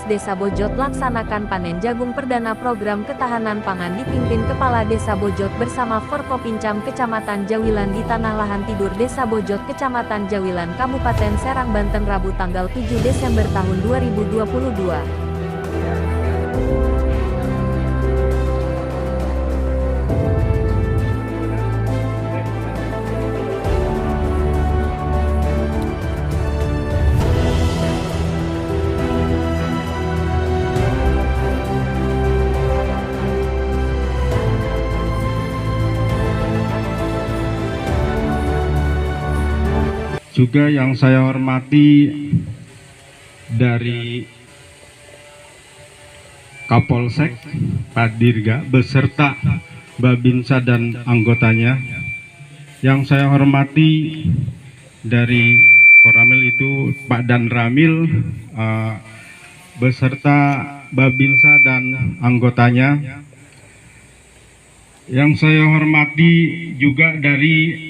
Bumdes Desa Bojot laksanakan panen jagung perdana program ketahanan pangan dipimpin Kepala Desa Bojot bersama Forkopincam Kecamatan Jawilan di Tanah Lahan Tidur Desa Bojot Kecamatan Jawilan Kabupaten Serang Banten Rabu tanggal 7 Desember tahun 2022. Juga yang saya hormati dari Kapolsek, Pak Dirga, beserta Babinsa dan anggotanya. Yang saya hormati dari Koramil itu Pak Dan Ramil, beserta Babinsa dan anggotanya. Yang saya hormati juga dari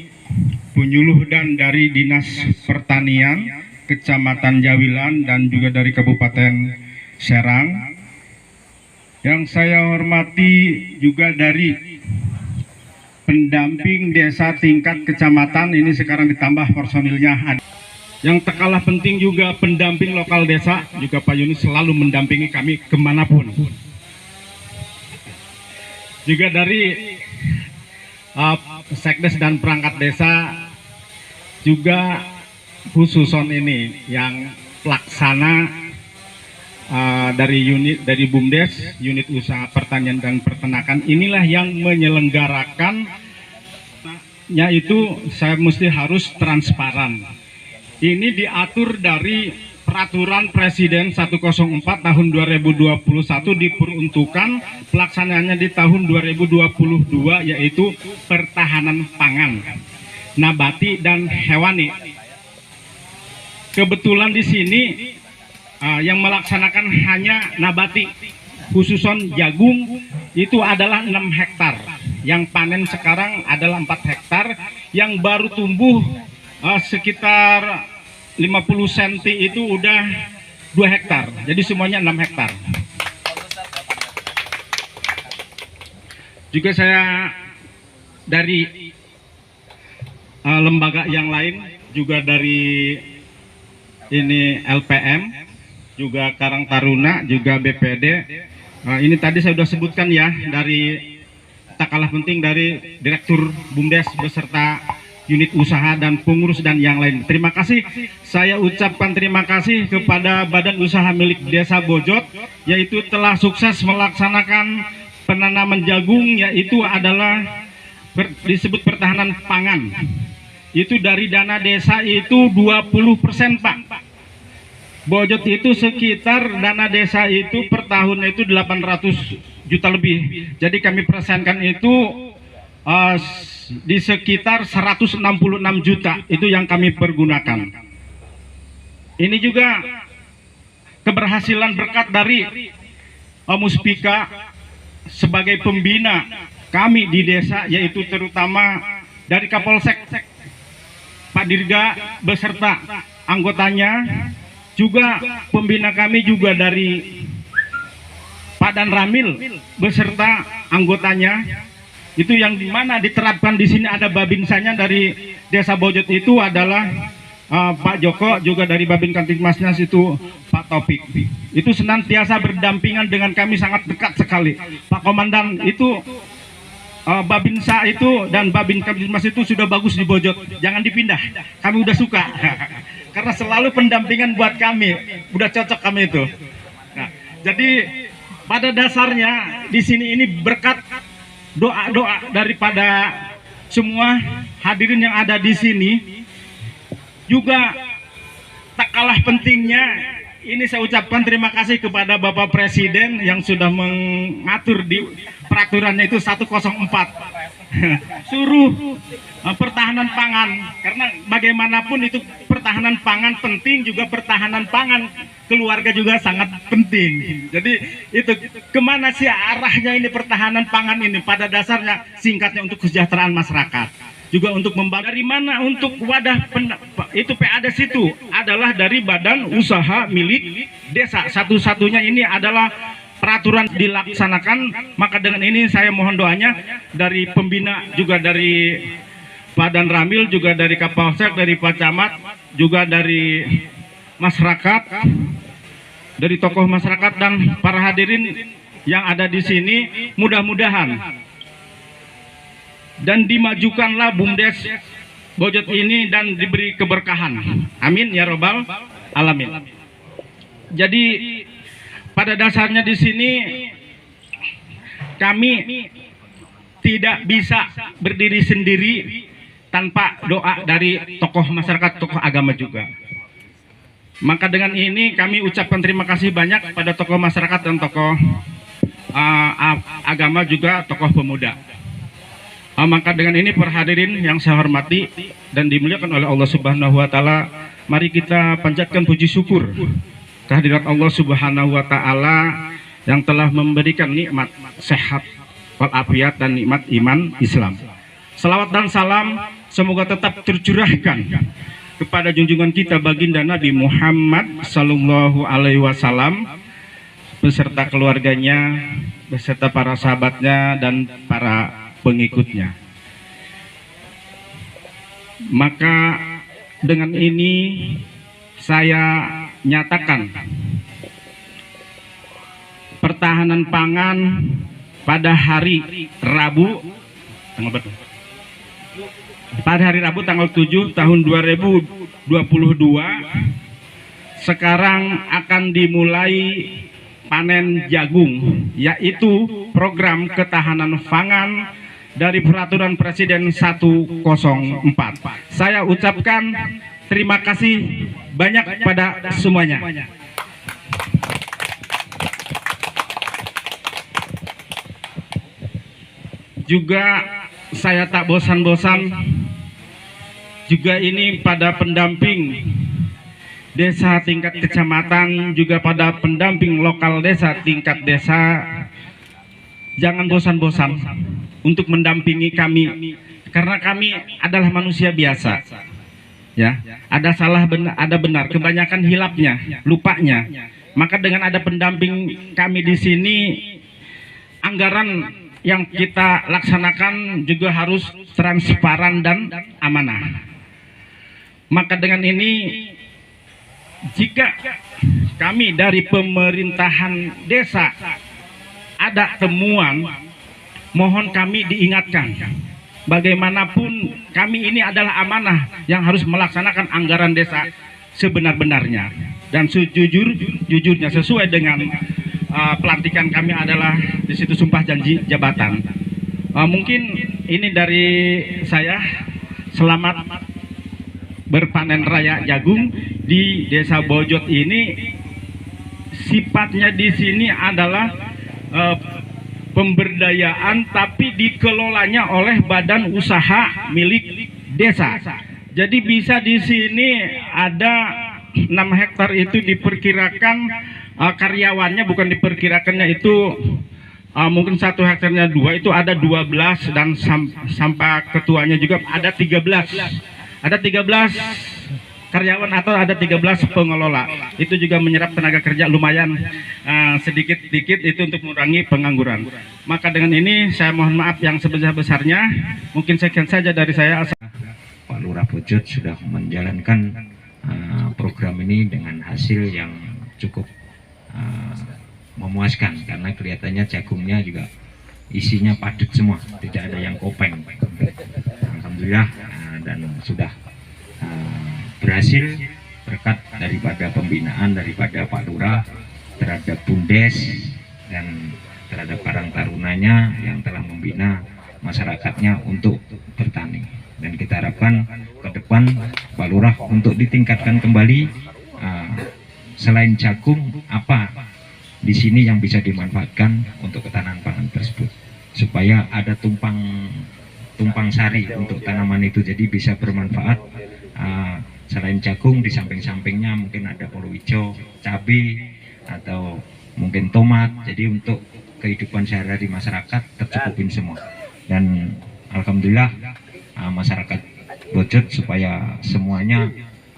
penyuluh dan dari Dinas Pertanian Kecamatan Jawilan dan juga dari Kabupaten Serang. Yang saya hormati juga dari pendamping desa tingkat kecamatan, ini sekarang ditambah personilnya. Yang tak kalah penting juga pendamping lokal desa, juga Pak Yunus selalu mendampingi kami kemanapun. Juga dari Sekdes dan perangkat desa, juga khususon ini yang pelaksana dari Bumdes, unit usaha pertanian dan peternakan, inilah yang menyelenggarakan, yaitu saya mesti harus transparan. Ini diatur dari Peraturan Presiden 104 tahun 2021, diperuntukkan pelaksanaannya di tahun 2022, yaitu pertahanan pangan nabati dan hewani. Kebetulan di sini yang melaksanakan hanya nabati, khususon jagung itu adalah 6 hektar. Yang panen sekarang adalah 4 hektar, yang baru tumbuh sekitar 50 cm itu udah 2 hektar, jadi semuanya 6 hektar. Juga saya dari lembaga yang lain, juga dari ini LPM, juga Karang Taruna, juga BPD. Ini tadi saya sudah sebutkan ya, dari tak kalah penting dari Direktur Bumdes beserta unit usaha dan pengurus dan yang lain. Terima kasih. Saya ucapkan terima kasih kepada Badan Usaha milik Desa Bojot, yaitu telah sukses melaksanakan penanaman jagung, yaitu adalah disebut pertahanan pangan. Itu dari dana desa itu 20%, Pak. Bojot itu sekitar dana desa itu per tahun itu 800 juta lebih. Jadi kami persenkan itu di sekitar 166 juta, itu yang kami pergunakan. Ini juga keberhasilan berkat dari Muspika sebagai pembina kami di desa, yaitu terutama dari Kapolsek, Pak Dirga beserta anggotanya, juga pembina kami juga dari Pak Dan Ramil beserta anggotanya. Itu yang dimana diterapkan di sini ada babinsanya dari Desa Bojot itu adalah Pak Joko, juga dari Babin Kantipmasnas itu Pak Topik. Itu senantiasa berdampingan dengan kami, sangat dekat sekali. Pak Komandan itu Babinsa itu dan Babin Kantipmas itu sudah bagus di Bojot, jangan dipindah. Kami udah suka karena selalu pendampingan buat kami, udah cocok kami itu. Nah, jadi pada dasarnya di sini ini berkat doa-doa daripada semua hadirin yang ada di sini. Juga tak kalah pentingnya, ini saya ucapkan terima kasih kepada Bapak Presiden yang sudah mengatur di peraturannya itu 104 suruh pertahanan pangan, karena bagaimanapun itu pertahanan pangan penting, juga pertahanan pangan keluarga juga sangat penting. Jadi itu kemana sih arahnya ini pertahanan pangan ini? Pada dasarnya singkatnya untuk kesejahteraan masyarakat. juga untuk membantu. Dari mana untuk wadah itu PADES itu adalah dari badan usaha milik desa. Satu-satunya ini adalah peraturan dilaksanakan. Maka dengan ini saya mohon doanya dari pembina, juga dari Badan Ramil, juga dari Kapolsek, dari Pak Camat, juga dari masyarakat, dari tokoh masyarakat dan para hadirin yang ada di sini, mudah-mudahan dan dimajukanlah BUMDes Bojot ini dan diberi keberkahan. Amin ya robbal alamin. Jadi pada dasarnya di sini kami tidak bisa berdiri sendiri tanpa doa dari tokoh masyarakat, tokoh agama juga. Maka dengan ini kami ucapkan terima kasih banyak pada tokoh masyarakat dan tokoh agama, juga tokoh pemuda. Maka dengan ini para hadirin yang saya hormati dan dimuliakan oleh Allah Subhanahu wa taala, mari kita panjatkan puji syukur kehadirat Allah Subhanahu wa taala yang telah memberikan nikmat sehat walafiat dan nikmat iman Islam. Salawat dan salam semoga tetap tercurahkan kepada junjungan kita baginda Nabi Muhammad sallallahu alaihi wasallam beserta keluarganya, beserta para sahabatnya dan para pengikutnya. Maka dengan ini saya nyatakan pertahanan pangan pada hari Rabu tanggal 7 tahun 2022 sekarang akan dimulai panen jagung, yaitu program ketahanan pangan dari peraturan Presiden 104. Saya ucapkan terima kasih banyak pada semuanya. Juga saya tak bosan-bosan juga ini pada pendamping desa tingkat kecamatan, juga pada pendamping lokal desa tingkat desa, jangan bosan-bosan untuk mendampingi kami, karena kami adalah manusia biasa, ya, ada salah ada benar, kebanyakan hilapnya, lupanya. Maka dengan ada pendamping kami di sini, anggaran yang kita laksanakan juga harus transparan dan amanah. Maka dengan ini, jika kami dari pemerintahan desa ada temuan, mohon kami diingatkan. Bagaimanapun kami ini adalah amanah yang harus melaksanakan anggaran desa sebenar-benarnya dan sejujur-jujurnya sesuai dengan pelantikan kami adalah di situ sumpah janji jabatan. Mungkin ini dari saya. Selamat berpanen raya jagung di Desa Bojot ini. Sifatnya di sini adalah pemberdayaan, tapi dikelolanya oleh badan usaha milik desa. Jadi bisa di sini ada 6 hektar itu diperkirakan karyawannya, bukan diperkirakannya itu mungkin 1 hektarnya 2, itu ada 12 dan sampai ketuanya juga ada 13. Ada 13 karyawan atau ada 13 pengelola. Itu juga menyerap tenaga kerja lumayan sedikit-sedikit itu untuk mengurangi pengangguran. Maka dengan ini saya mohon maaf yang sebesar-besarnya. Mungkin sekian saja dari saya. Pak Lurah Bojot sudah menjalankan program ini dengan hasil yang cukup memuaskan, karena kelihatannya jagungnya juga isinya padat semua, tidak ada yang kopeng. Alhamdulillah, dan sudah berhasil berkat daripada pembinaan daripada Pak Lurah terhadap BUMDes dan terhadap Karang Tarunanya yang telah membina masyarakatnya untuk bertani. Dan kita harapkan ke depan Pak Lurah untuk ditingkatkan kembali, selain jagung apa di sini yang bisa dimanfaatkan untuk ketahanan pangan tersebut, supaya ada tumpang sari untuk tanaman itu, jadi bisa bermanfaat. Selain jagung, di samping-sampingnya mungkin ada palawija, cabai, atau mungkin tomat. Jadi untuk kehidupan sehari-hari masyarakat tercukupin semua. Dan alhamdulillah masyarakat Bojot supaya semuanya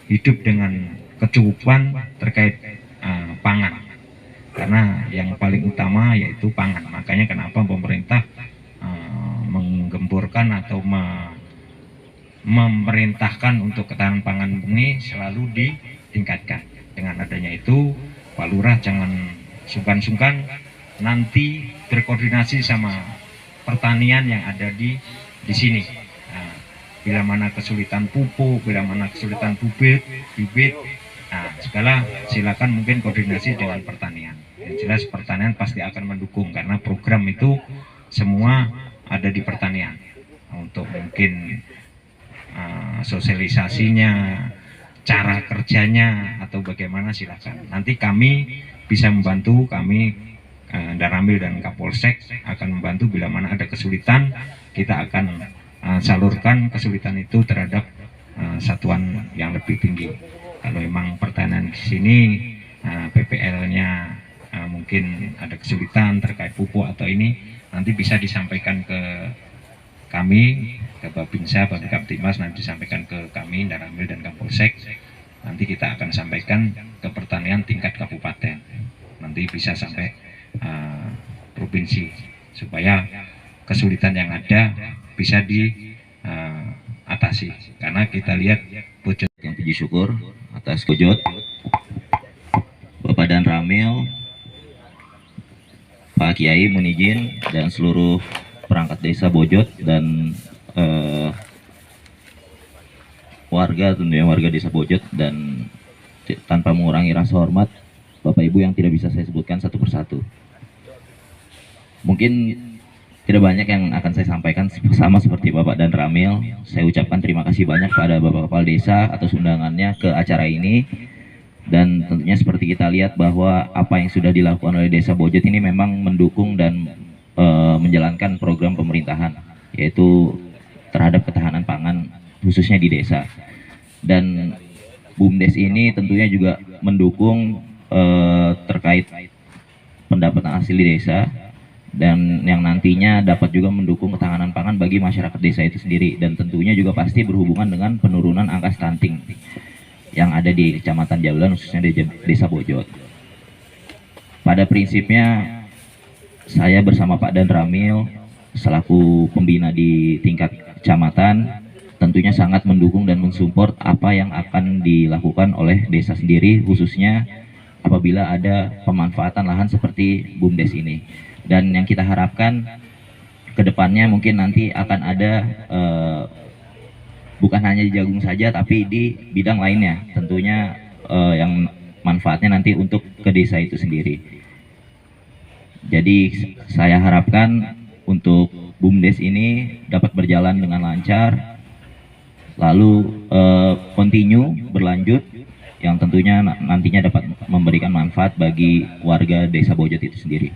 hidup dengan kecukupan terkait pangan, karena yang paling utama yaitu pangan. Makanya kenapa pemerintah menggemborkan atau memerintahkan untuk ketahanan pangan ini selalu ditingkatkan. Dengan adanya itu, Pak Lurah jangan sungkan-sungkan nanti berkoordinasi sama pertanian yang ada di sini. Nah, bila mana kesulitan pupuk, bila mana kesulitan bibit, nah segala silakan mungkin koordinasi dengan pertanian. Yang jelas pertanian pasti akan mendukung karena program itu semua ada di pertanian. Untuk mungkin sosialisasinya, cara kerjanya atau bagaimana silakan. Nanti kami bisa membantu, kami Daramil dan Kapolsek akan membantu bila mana ada kesulitan, kita akan salurkan kesulitan itu terhadap satuan yang lebih tinggi. Kalau memang pertanian di sini PPL-nya mungkin ada kesulitan terkait pupuk atau ini, nanti bisa disampaikan ke kami, ke Babinsa, Babinkamtibmas, nanti disampaikan ke kami, Daramil dan Kapolsek. Nanti kita akan sampaikan ke pertanian tingkat kabupaten. Nanti bisa sampai provinsi, supaya kesulitan yang ada bisa diatasi. Karena kita lihat Bojot yang puji syukur atas Bojot, Bapak dan Ramil, Pak Kiai Munijin, dan seluruh perangkat desa Bojot dan warga, tentunya warga desa Bojot, dan tanpa mengurangi rasa hormat Bapak Ibu yang tidak bisa saya sebutkan satu persatu. Mungkin tidak banyak yang akan saya sampaikan, sama seperti Bapak dan Ramil. Saya ucapkan terima kasih banyak pada Bapak Kepala Desa atas undangannya ke acara ini. Dan tentunya seperti kita lihat bahwa apa yang sudah dilakukan oleh Desa Bojot ini memang mendukung dan menjalankan program pemerintahan, yaitu terhadap ketahanan pangan khususnya di desa. Dan BUMDes ini tentunya juga mendukung terkait pendapatan asli desa, dan yang nantinya dapat juga mendukung ketahanan pangan bagi masyarakat desa itu sendiri, dan tentunya juga pasti berhubungan dengan penurunan angka stunting yang ada di Kecamatan Jawilan, khususnya di Desa Bojot. Pada prinsipnya saya bersama Pak Dan Ramil selaku pembina di tingkat kecamatan tentunya sangat mendukung dan mensupport apa yang akan dilakukan oleh desa sendiri, khususnya apabila ada pemanfaatan lahan seperti BUMDes ini. Dan yang kita harapkan ke depannya mungkin nanti akan ada bukan hanya di jagung saja, tapi di bidang lainnya, tentunya yang manfaatnya nanti untuk ke desa itu sendiri. Jadi saya harapkan untuk BUMDes ini dapat berjalan dengan lancar, lalu continue berlanjut, yang tentunya nantinya dapat memberikan manfaat bagi warga Desa Bojot itu sendiri.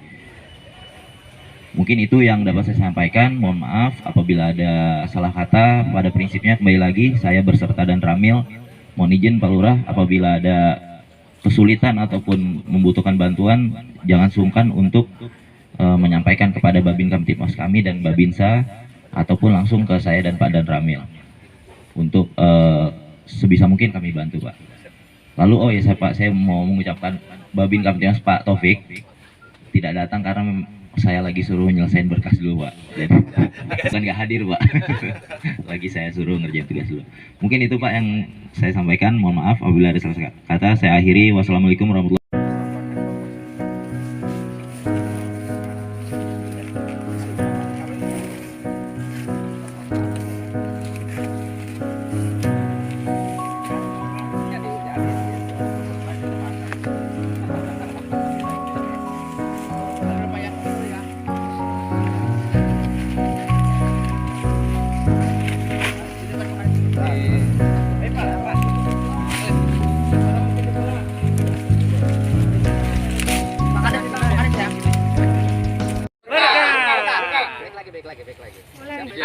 Mungkin itu yang dapat saya sampaikan. Mohon maaf apabila ada salah kata. Pada prinsipnya kembali lagi saya berserta Dan Ramil mohon izin Pak Lurah, apabila ada kesulitan ataupun membutuhkan bantuan, jangan sungkan untuk menyampaikan kepada Babinkamtibmas kami dan Babinsa, ataupun langsung ke saya dan Pak Dan Ramil. Untuk sebisa mungkin kami bantu, Pak. Lalu oh ya Pak, saya mau mengucapkan Babinkamtibmas Pak Taufik tidak datang karena saya lagi suruh nyelesain berkas dulu, Pak. Dan bukan nggak hadir, Pak. Lagi saya suruh ngerjain tugas dulu. Mungkin itu Pak yang saya sampaikan. Mohon maaf apabila ada salah kata. Saya akhiri. Wassalamualaikum warahmatullahi wabarakatuh.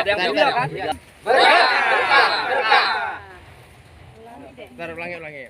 Ada yang muda kan? Berkah. Ulangi.